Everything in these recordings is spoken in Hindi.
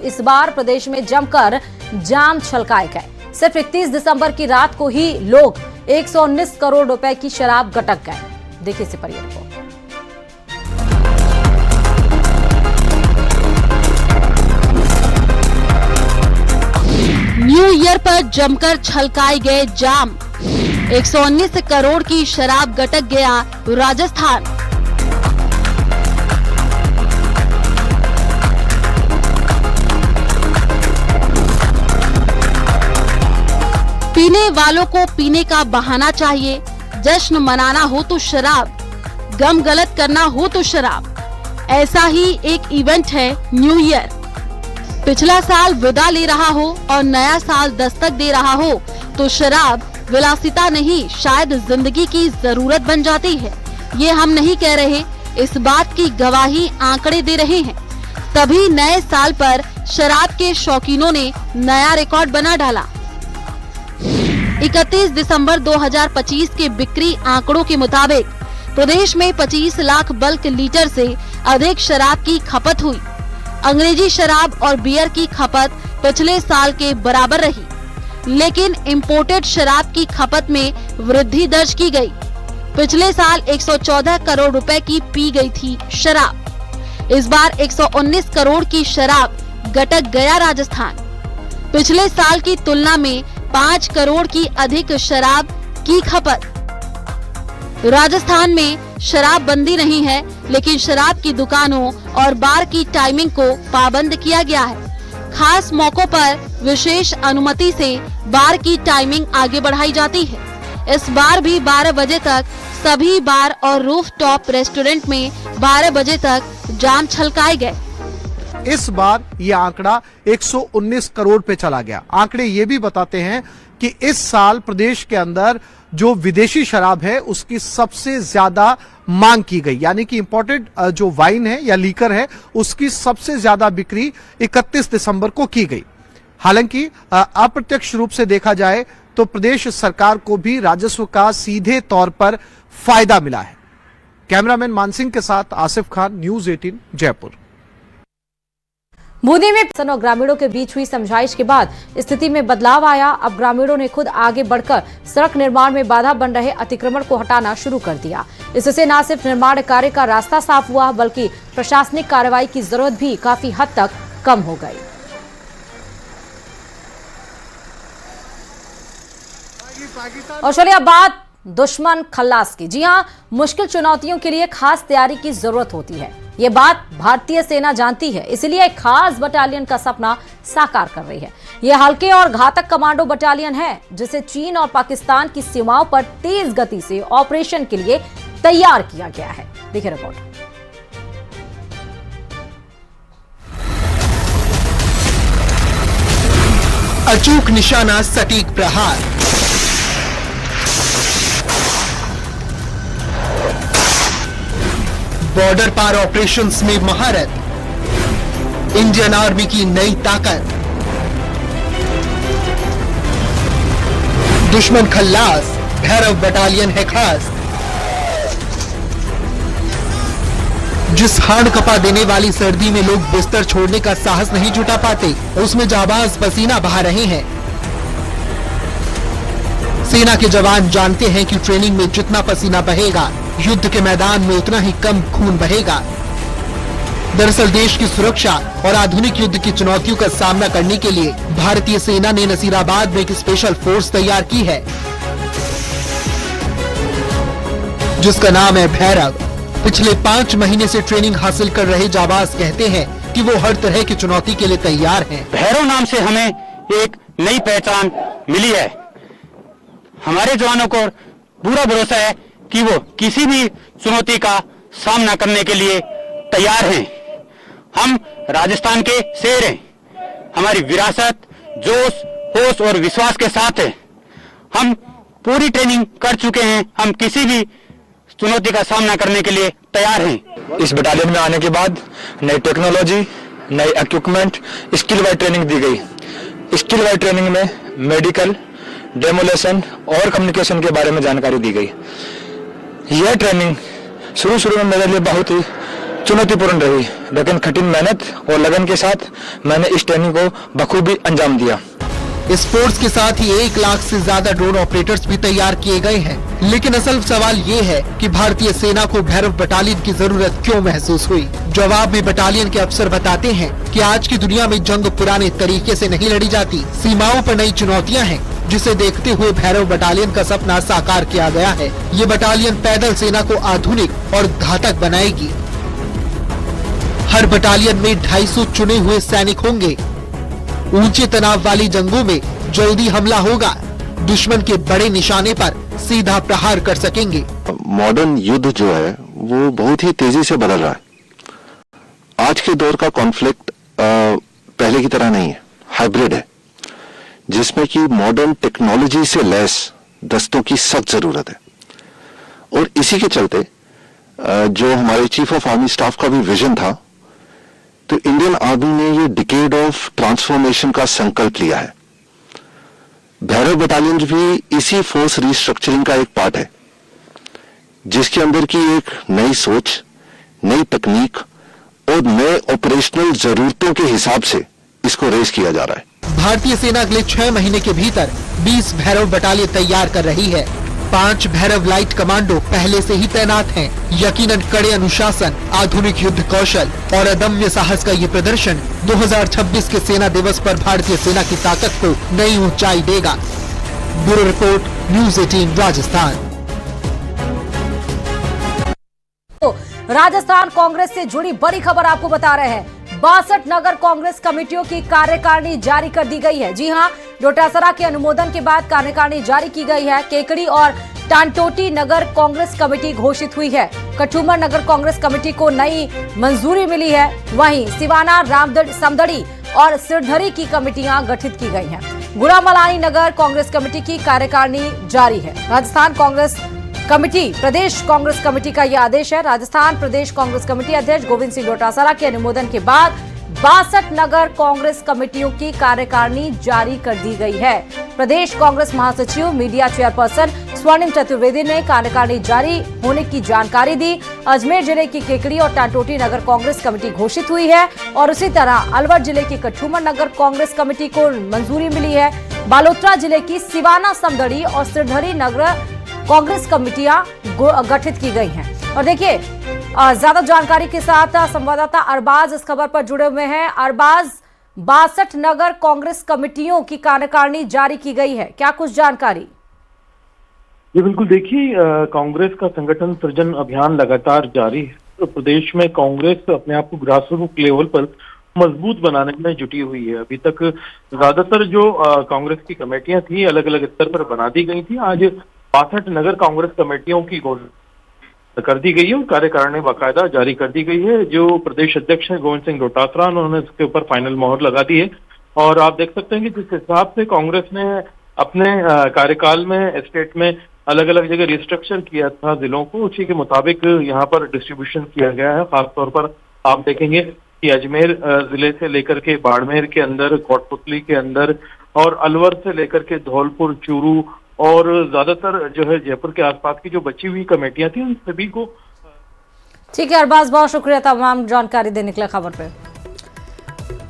इस बार प्रदेश में जमकर जाम छलकाए गए। सिर्फ 31 दिसंबर की रात को ही लोग 119 करोड़ रुपए की शराब गटक गए। देखिए इसी पर यह रिपोर्ट। न्यू ईयर पर जमकर छलकाए गए जाम। 119 करोड़ की शराब गटक गया राजस्थान। पीने वालों को पीने का बहाना चाहिए। जश्न मनाना हो तो शराब, गम गलत करना हो तो शराब। ऐसा ही एक इवेंट है न्यू ईयर। पिछला साल विदा ले रहा हो और नया साल दस्तक दे रहा हो तो शराब विलासिता नहीं, शायद जिंदगी की जरूरत बन जाती है। ये हम नहीं कह रहे, इस बात की गवाही आंकड़े दे रहे हैं। तभी नए साल पर शराब के शौकीनों ने नया रिकॉर्ड बना डाला। 31 दिसंबर 2025 के बिक्री आंकड़ों के मुताबिक प्रदेश में 25 लाख बल्क लीटर से अधिक शराब की खपत हुई। अंग्रेजी शराब और बियर की खपत पिछले साल के बराबर रही, लेकिन इंपोर्टेड शराब की खपत में वृद्धि दर्ज की गई। पिछले साल 114 करोड़ रुपए की पी गई थी शराब। इस बार 119 करोड़ की शराब गटक गया राजस्थान। पिछले साल की तुलना में 5 करोड़ की अधिक शराब की खपत। राजस्थान में शराब बंदी नहीं है, लेकिन शराब की दुकानों और बार की टाइमिंग को पाबंद किया गया है। खास मौकों पर विशेष अनुमति से बार की टाइमिंग आगे बढ़ाई जाती है। इस बार भी 12 बजे तक सभी बार और रूफटॉप रेस्टोरेंट में 12 बजे तक जाम छलकाए गए। इस बार ये आंकड़ा 119 करोड़ पे चला गया। आंकड़े ये भी बताते हैं कि इस साल प्रदेश के अंदर जो विदेशी शराब है उसकी सबसे ज्यादा मांग की गई, यानी कि इंपोर्टेड जो वाइन है या लीकर है उसकी सबसे ज्यादा बिक्री 31 दिसंबर को की गई। हालांकि अप्रत्यक्ष रूप से देखा जाए तो प्रदेश सरकार को भी राजस्व का सीधे तौर पर फायदा मिला है। कैमरामैन मानसिंह के साथ आसिफ खान, न्यूज़ 18 जयपुर। बूंदी में प्रशासन और ग्रामीणों के बीच हुई समझाइश के बाद स्थिति में बदलाव आया। अब ग्रामीणों ने खुद आगे बढ़कर सड़क निर्माण में बाधा बन रहे अतिक्रमण को हटाना शुरू कर दिया। इससे न सिर्फ निर्माण कार्य का रास्ता साफ हुआ, बल्कि प्रशासनिक कार्रवाई की जरूरत भी काफी हद तक कम हो गई। और चलिए अब बात दुश्मन खल्लास की। जी हां, मुश्किल चुनौतियों के लिए खास तैयारी की जरूरत होती है। ये बात भारतीय सेना जानती है, इसलिए एक खास बटालियन का सपना साकार कर रही है। ये हल्के और घातक कमांडो बटालियन है जिसे चीन और पाकिस्तान की सीमाओं पर तेज गति से ऑपरेशन के लिए तैयार किया गया है। देखिए रिपोर्ट। अचूक निशाना, सटीक प्रहार, बॉर्डर पार ऑपरेशंस में महारत, इंडियन आर्मी की नई ताकत। दुश्मन खल्लास, भैरव बटालियन है खास। जिस हाड़ कपा देने वाली सर्दी में लोग बिस्तर छोड़ने का साहस नहीं जुटा पाते, उसमें जाबाज पसीना बहा रहे हैं। सेना के जवान जानते हैं कि ट्रेनिंग में जितना पसीना बहेगा, युद्ध के मैदान में उतना ही कम खून बहेगा। दरअसल देश की सुरक्षा और आधुनिक युद्ध की चुनौतियों का सामना करने के लिए भारतीय सेना ने नसीराबाद में एक स्पेशल फोर्स तैयार की है, जिसका नाम है भैरव। पिछले 5 महीने से ट्रेनिंग हासिल कर रहे जाबाज कहते हैं कि वो हर तरह की चुनौती के लिए तैयार हैं। भैरव नाम से हमें एक नई पहचान मिली है। हमारे जवानों को पूरा भरोसा है कि वो किसी भी चुनौती का सामना करने के लिए तैयार हैं। हम राजस्थान के शेर हैं। हमारी विरासत जोश, होश और विश्वास के साथ है। हम पूरी ट्रेनिंग कर चुके हैं। हम किसी भी चुनौती का सामना करने के लिए तैयार हैं। इस बटालियन में आने के बाद नई टेक्नोलॉजी, नई इक्विपमेंट, स्किल वाइज ट्रेनिंग दी गई। स्किल वाइज ट्रेनिंग में मेडिकल, डेमोलेशन और कम्युनिकेशन के बारे में जानकारी दी गई। यह ट्रेनिंग शुरू में मेरे लिए बहुत ही चुनौतीपूर्ण रही, लेकिन कठिन मेहनत और लगन के साथ मैंने इस ट्रेनिंग को बखूबी अंजाम दिया। इस फोर्स के साथ ही 1 लाख से ज्यादा ड्रोन ऑपरेटर्स भी तैयार किए गए हैं। लेकिन असल सवाल ये है कि भारतीय सेना को भैरव बटालियन की जरूरत क्यों महसूस हुई। जवाब में बटालियन के अफसर बताते हैं कि आज की दुनिया में जंग पुराने तरीके से नहीं लड़ी जाती, सीमाओं पर नई चुनौतियां हैं, जिसे देखते हुए भैरव बटालियन का सपना साकार किया गया है। ये बटालियन पैदल सेना को आधुनिक और घातक बनाएगी। हर बटालियन में 250 चुने हुए सैनिक होंगे। ऊंचे तनाव वाली जंगों में जल्दी हमला होगा, दुश्मन के बड़े निशाने पर सीधा प्रहार कर सकेंगे। मॉडर्न युद्ध जो है वो बहुत ही तेजी से बदल रहा है। आज के दौर का कॉन्फ्लिक्ट पहले की तरह नहीं है, हाइब्रिड है, जिसमें कि मॉडर्न टेक्नोलॉजी से लैस दस्तों की सख्त जरूरत है। और इसी के चलते जो हमारे चीफ ऑफ आर्मी स्टाफ का भी विजन था, तो इंडियन आर्मी ने ये डिकेड ऑफ ट्रांसफॉर्मेशन का संकल्प लिया है। भैरव बटालियन भी इसी फोर्स रिस्ट्रक्चरिंग का एक पार्ट है, जिसके अंदर की एक नई सोच, नई तकनीक और नए ऑपरेशनल जरूरतों के हिसाब से इसको रेस किया जा रहा है। भारतीय सेना अगले 6 महीने के भीतर 20 भैरव बटालियन तैयार कर रही है। 5 भैरव लाइट कमांडो पहले से ही तैनात हैं। यकीनन कड़े अनुशासन, आधुनिक युद्ध कौशल और अदम्य साहस का ये प्रदर्शन 2026 के सेना दिवस पर भारतीय सेना की ताकत को नई ऊंचाई देगा। Bureau report, news 18 Rajasthan. Rajasthan Congress से जुड़ी बड़ी खबर आपको बता रहे हैं। 62 नगर कांग्रेस कमेटियों की कार्यकारिणी जारी कर दी गई है। जी हां, डोटासरा के अनुमोदन के बाद कार्यकारिणी जारी की गई है। केकड़ी और टांटोटी नगर कांग्रेस कमेटी घोषित हुई है। कठुमर नगर कांग्रेस कमेटी को नई मंजूरी मिली है। वहीं सिवाना, समदड़ी और सिरधरी की कमेटियां गठित की गई हैं। गुड़ामलानी नगर कांग्रेस कमेटी की कार्यकारिणी जारी है। राजस्थान कांग्रेस कमेटी, प्रदेश कांग्रेस कमेटी का यह आदेश है। राजस्थान प्रदेश कांग्रेस कमेटी अध्यक्ष गोविंद सिंह डोटासरा के अनुमोदन के बाद 62 नगर कांग्रेस कमेटियों की कार्यकारिणी जारी कर दी गई है। प्रदेश कांग्रेस महासचिव मीडिया चेयरपर्सन स्वर्णिम चतुर्वेदी ने कार्यकारिणी जारी होने की जानकारी दी। अजमेर जिले की केकड़ी और टांटोटी नगर कांग्रेस कमेटी घोषित हुई है और उसी तरह अलवर जिले की कठुमर नगर कांग्रेस कमेटी को मंजूरी मिली है। बालोतरा जिले की सिवाना, समदड़ी और सिरधरी नगर कांग्रेस कमेटियां गठित की गई हैं। और देखिए, ज्यादा जानकारी के साथ संवाददाता अरबाज इस खबर पर जुड़े हुए हैं। अरबाज, 62 नगर कांग्रेस कमेटियों की कार्यकारिणी जारी की गई है, क्या कुछ जानकारी? जी बिल्कुल, देखिए कांग्रेस का संगठन सृजन अभियान लगातार जारी है। तो प्रदेश में कांग्रेस अपने आप को ग्रासरूट लेवल पर मजबूत बनाने में जुटी हुई है। अभी तक ज्यादातर जो कांग्रेस की कमेटियां थी अलग अलग स्तर पर बना दी गई थी। आज 62 नगर कांग्रेस कमेटियों की घोषणा कर दी गई है और कार्यकारिणी बाकायदा जारी कर दी गई है। जो प्रदेश अध्यक्ष है गोविंद सिंह डोटासरा, उन्होंने इसके ऊपर फाइनल मोहर लगा दी है। और आप देख सकते हैं कि जिस हिसाब से कांग्रेस ने अपने कार्यकाल में स्टेट में अलग अलग जगह रिस्ट्रक्चर किया था जिलों को, उसी के मुताबिक यहाँ पर डिस्ट्रीब्यूशन किया गया है। खासतौर पर आप देखेंगे कि अजमेर जिले से लेकर के बाड़मेर के अंदर, कोटपुतली के अंदर और अलवर से लेकर के धौलपुर, चूरू और ज्यादातर जो है जयपुर के आसपास की जो बची हुई कमेटियां थी, उन सभी को। ठीक है अरबाज, बहुत शुक्रिया तमाम जानकारी देने के लिए खबर पे।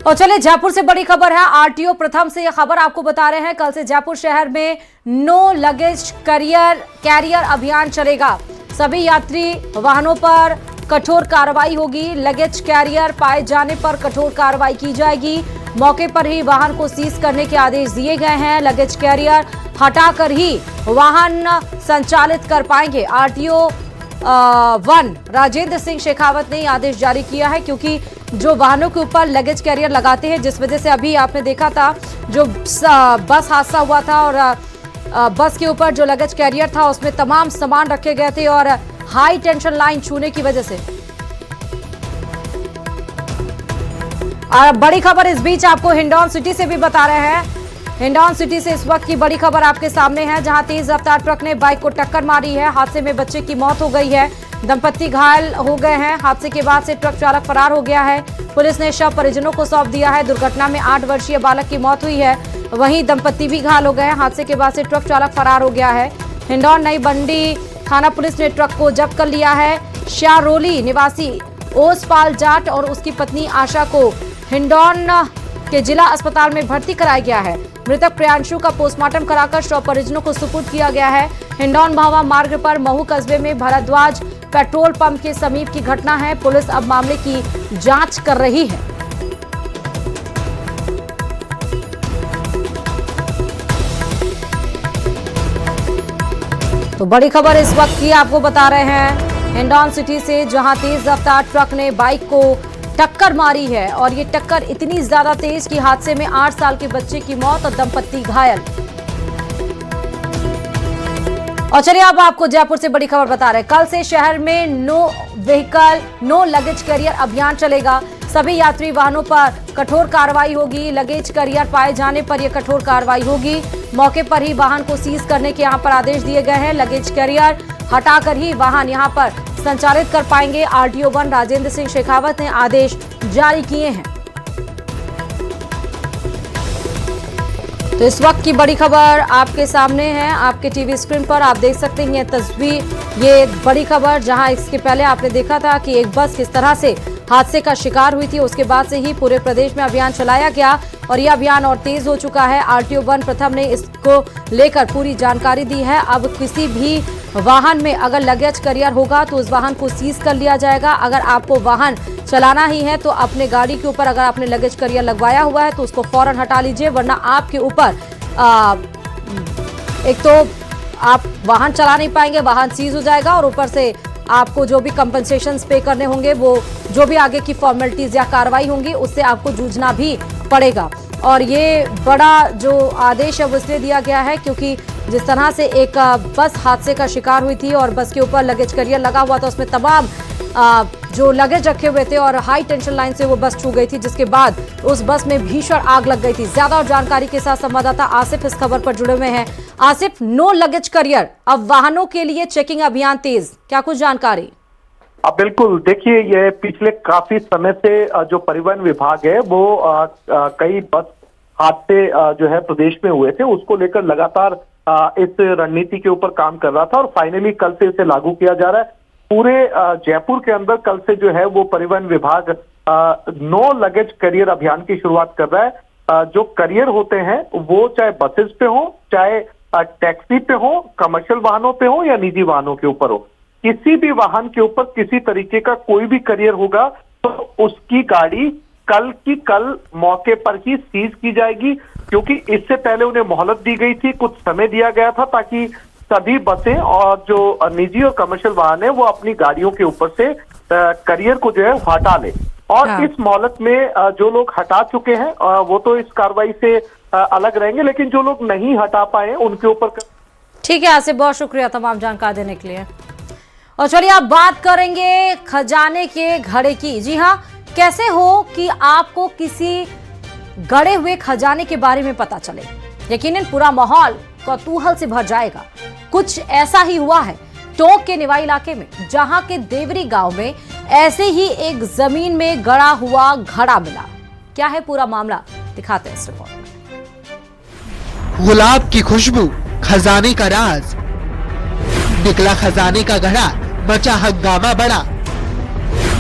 और चलिए, जयपुर से बड़ी खबर है। आरटीओ प्रथम से यह खबर आपको बता रहे हैं। कल से जयपुर शहर में नो लगेज कैरियर अभियान चलेगा। सभी यात्री वाहनों पर कठोर कार्रवाई होगी। लगेज कैरियर पाए जाने पर कठोर कार्रवाई की जाएगी। मौके पर ही वाहन को सीज करने के आदेश दिए गए हैं। लगेज कैरियर हटाकर ही वाहन संचालित कर पाएंगे। आरटीओ 1 राजेंद्र सिंह शेखावत ने आदेश जारी किया है, क्योंकि जो वाहनों के ऊपर लगेज कैरियर लगाते हैं, जिस वजह से अभी आपने देखा था जो बस हादसा हुआ था और बस के ऊपर जो लगेज कैरियर था उसमें तमाम सामान रखे गए थे और हाई टेंशन लाइन छूने की वजह से। और बड़ी खबर इस बीच आपको हिंडौन सिटी से भी बता रहे हैं। हिंडौन सिटी से इस वक्त की बड़ी खबर आपके सामने है, जहां तेज रफ्तार ट्रक ने बाइक को टक्कर मारी है। हादसे में बच्चे की मौत हो गई है, दंपत्ति घायल हो गए हैं। हादसे के बाद से ट्रक चालक फरार हो गया है। पुलिस ने शव परिजनों को सौंप दिया है। दुर्घटना में 8 वर्षीय बालक की मौत हुई है, वहीं दंपत्ति भी घायल हो गए हैं। हादसे के बाद से ट्रक चालक फरार हो गया है। हिंडौन नई बंडी थाना पुलिस ने ट्रक को जब्त कर लिया है। श्यारोली निवासी ओसपाल जाट और उसकी पत्नी आशा को हिंडौन के जिला अस्पताल में भर्ती कराया गया है। मृतक प्रियांशु का पोस्टमार्टम कराकर शव परिजनों को सुपुर्द किया गया है। हिंडौन भावा मार्ग पर महू कस्बे में भारद्वाज पेट्रोल पंप के समीप की घटना है। पुलिस अब मामले की जांच कर रही है। तो बड़ी खबर इस वक्त की आपको बता रहे हैं हिंडौन सिटी से, जहां तेज रफ्तार ट्रक ने बाइक को टक्कर मारी है और ये टक्कर इतनी ज्यादा तेज कि हादसे में 8 साल के बच्चे की मौत और दंपत्ति घायल। और चलिए अब आपको जयपुर से बड़ी खबर बता रहे हैं। कल से शहर में no vehicle no luggage carrier अभियान चलेगा। सभी यात्री वाहनों पर कठोर कार्रवाई होगी। लगेज कैरियर पाए जाने पर यह कठोर कार्रवाई होगी। मौके पर ही वाहन को सीज करने के यहां पर आदेश दिए गए हैं। लगेज कैरियर हटाकर ही वाहन यहां पर संचालित कर पाएंगे। आरटीओ 1 राजेंद्र सिंह शेखावत ने आदेश जारी किए हैं। तो इस वक्त की बड़ी खबर आपके सामने है, आपके टीवी स्क्रीन पर आप देख सकते हैं ये तस्वीर। ये बड़ी खबर जहां इसके पहले आपने देखा था कि एक बस किस तरह से हादसे का शिकार हुई थी, उसके बाद से ही पूरे प्रदेश में अभियान चलाया गया और यह अभियान और तेज हो चुका है। आरटीओ 1 प्रथम ने इसको लेकर पूरी जानकारी दी है। अब किसी भी वाहन में अगर लगेज कैरियर होगा तो उस वाहन को सीज कर लिया जाएगा। अगर आपको वाहन चलाना ही है तो अपने गाड़ी के ऊपर अगर आपने लगेज कैरियर लगवाया हुआ है तो उसको फौरन हटा लीजिए, वरना आपके ऊपर एक तो आप वाहन चला नहीं पाएंगे, वाहन सीज हो जाएगा और ऊपर से आपको जो भी कंपनसेशन पे करने होंगे, वो जो भी आगे की फॉर्मेलिटीज या कार्रवाई होंगी उससे आपको जूझना भी पड़ेगा। और ये बड़ा जो आदेश है वो इसलिए दिया गया है क्योंकि जिस तरह से एक बस हादसे का शिकार हुई थी और बस के ऊपर लगेज कैरियर लगा हुआ था, उसमें तमाम जो लगेज रखे हुए थे और हाई टेंशन लाइन से वो बस छू गई थी, जिसके बाद उस बस में भीषण आग लग गई थी। ज्यादा और जानकारी के साथ संवाददाता आसिफ इस खबर पर जुड़े हुए हैं। आसिफ, नो लगेज कैरियर, अब वाहनों के लिए चेकिंग अभियान तेज, क्या कुछ जानकारी? बिल्कुल, देखिए ये पिछले काफी समय से जो परिवहन विभाग है वो कई बस हादसे जो है प्रदेश में हुए थे, उसको लेकर लगातार इस रणनीति के ऊपर काम कर रहा था और फाइनली कल से इसे लागू किया जा रहा है। पूरे जयपुर के अंदर कल से जो है वो परिवहन विभाग नो लगेज कैरियर अभियान की शुरुआत कर रहा है। जो कैरियर होते हैं वो चाहे बसेस पे हो, चाहे टैक्सी पे हो, कमर्शियल वाहनों पे हो या निजी वाहनों के ऊपर हो, किसी भी वाहन के ऊपर किसी तरीके का कोई भी कैरियर होगा तो उसकी गाड़ी कल की कल मौके पर ही सीज की जाएगी, क्योंकि इससे पहले उन्हें मोहलत दी गई थी, कुछ समय दिया गया था ताकि सभी बसें और जो निजी और कमर्शियल वाहन है वो अपनी गाड़ियों के ऊपर से कैरियर को जो है हटा ले। और इस मोहलत में जो लोग हटा चुके हैं वो तो इस कार्रवाई से अलग रहेंगे, लेकिन जो लोग नहीं हटा पाए उनके ऊपर। ठीक है आसिफ, बहुत शुक्रिया तमाम जानकारी देने के लिए। और चलिए अब बात करेंगे खजाने के घड़े की। जी हाँ, कैसे हो कि आपको किसी गड़े हुए खजाने के बारे में पता चले, यकीनन पूरा माहौल कौतूहल से भर जाएगा। कुछ ऐसा ही हुआ है टोंक के निवाई इलाके में, जहां के देवरी गांव में ऐसे ही एक जमीन में गड़ा हुआ घड़ा मिला। क्या है पूरा मामला, दिखाते हैं इस रिपोर्ट में। गुलाब की खुशबू, खजाने का राज, निकला खजाने का घड़ा, मचा हंगामा बड़ा।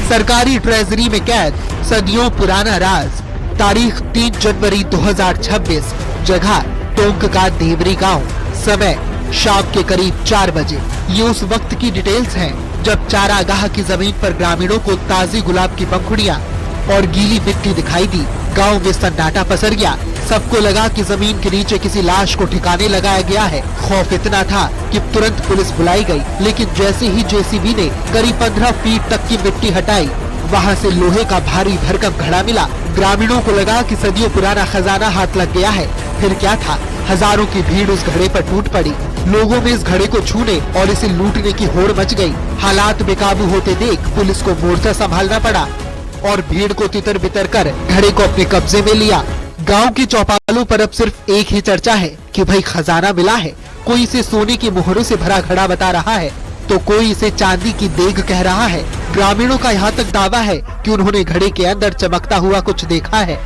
सरकारी ट्रेजरी में कैद सदियों पुराना राज। तारीख 3 जनवरी 2026, जगह टोंक का देवरी गांव, समय शाम के करीब 4 बजे। ये उस वक्त की डिटेल्स हैं जब चारागाह की जमीन पर ग्रामीणों को ताजी गुलाब की पंखुड़ियां और गीली मिट्टी दिखाई दी। गांव में सन्नाटा पसर गया। सबको लगा कि जमीन के नीचे किसी लाश को ठिकाने लगाया गया है। खौफ इतना था कि तुरंत पुलिस बुलाई गई, लेकिन जैसे ही जेसीबी ने करीब 15 फीट तक की मिट्टी हटाई, वहां से लोहे का भारी भरकम घड़ा मिला। ग्रामीणों को लगा कि सदियों पुराना खजाना हाथ लग गया है। फिर क्या था, हजारों की भीड़ उस घड़े पर टूट पड़ी। लोगों में इस घड़े को छूने और इसे लूटने की होड़ मच गई। हालात बेकाबू होते देख पुलिस को मोर्चा संभालना पड़ा और भीड़ को तितर बितर कर घड़े को अपने कब्जे में लिया। गांव की चौपालों पर अब सिर्फ एक ही चर्चा है कि भाई खजाना मिला है। कोई इसे सोने की मोहरों से भरा घड़ा बता रहा है तो कोई इसे चांदी की देग कह रहा है। ग्रामीणों का यहाँ तक दावा है कि उन्होंने घड़े के अंदर चमकता हुआ कुछ देखा है।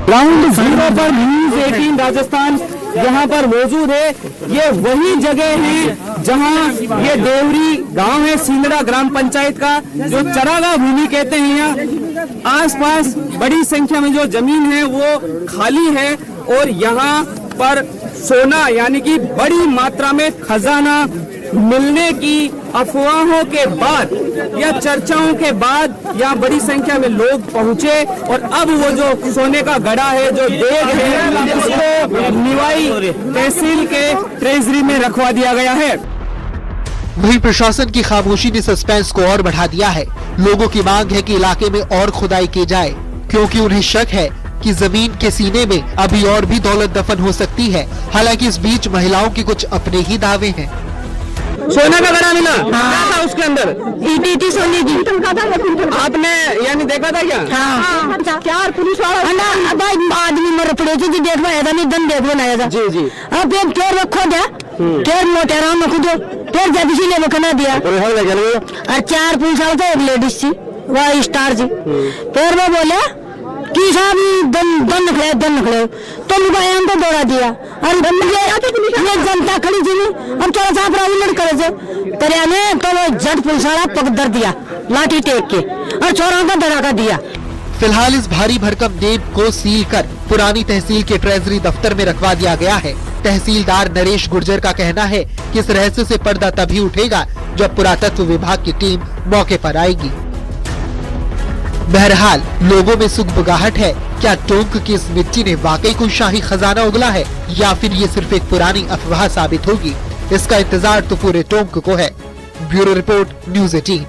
ग्राउंड जीरो पर न्यूज़ 18 राजस्थान यहाँ पर मौजूद है। ये वही जगह है जहां ये देवरी गांव है, सिंदड़ा ग्राम पंचायत का, जो चरागाह भूमि कहते हैं। यहाँ आसपास बड़ी संख्या में जो जमीन है वो खाली है और यहाँ पर सोना यानी कि बड़ी मात्रा में खजाना मिलने की अफवाहों के बाद या चर्चाओं के बाद यहाँ बड़ी संख्या में लोग पहुंचे और अब वो जो सोने का गड़ा है, जो देग है, उसको निवाई तहसील के ट्रेजरी में रखवा दिया गया है। वहीं प्रशासन की खामोशी ने सस्पेंस को और बढ़ा दिया है। लोगों की मांग है कि इलाके में और खुदाई की जाए, क्योंकि उन्हें शक है कि जमीन के सीने में अभी और भी दौलत दफन हो सकती है। हालांकि इस बीच महिलाओं के कुछ अपने ही दावे हैं। सोना का गड़ा मिला, क्या था उसके अंदर? ईटी सोने की। आपने यानी देखा था क्या? हाँ। क्या पुलिस वाला आदमी मर पड़े थे जी, देखवा है नहीं, दन देखवा ना था जी जी। अब एक टेर रखो दिया, टेर मोटेरा में खुदो टेर जब इसी ले बकना दिया और 4 पुलिस वाले थे, एक लेडीज थी, वह स्टार थी। फिर वो बोले कि साहब दन निकले तो मुझे तो दौड़ा दिया और ये जनता खड़ी थी। अब चलो साहब राहुल करे तेरे ने तो वो जट पुलिस वाला पकड़ दिया लाठी टेक के और चोरों का धड़ाका दिया। फिलहाल इस भारी भरकम देव को सील कर पुरानी तहसील के ट्रेजरी दफ्तर में रखवा दिया गया है। तहसीलदार नरेश गुर्जर का कहना है कि इस रहस्य से पर्दा तभी उठेगा जब पुरातत्व विभाग की टीम मौके पर आएगी। बहरहाल लोगों में सुगबुगाहट है, क्या टोंक की इस मिट्टी ने वाकई कोई शाही खजाना उगला है या फिर ये सिर्फ एक पुरानी अफवाह साबित होगी? इसका इंतजार तो पूरे टोंक को है। Bureau report, news 18।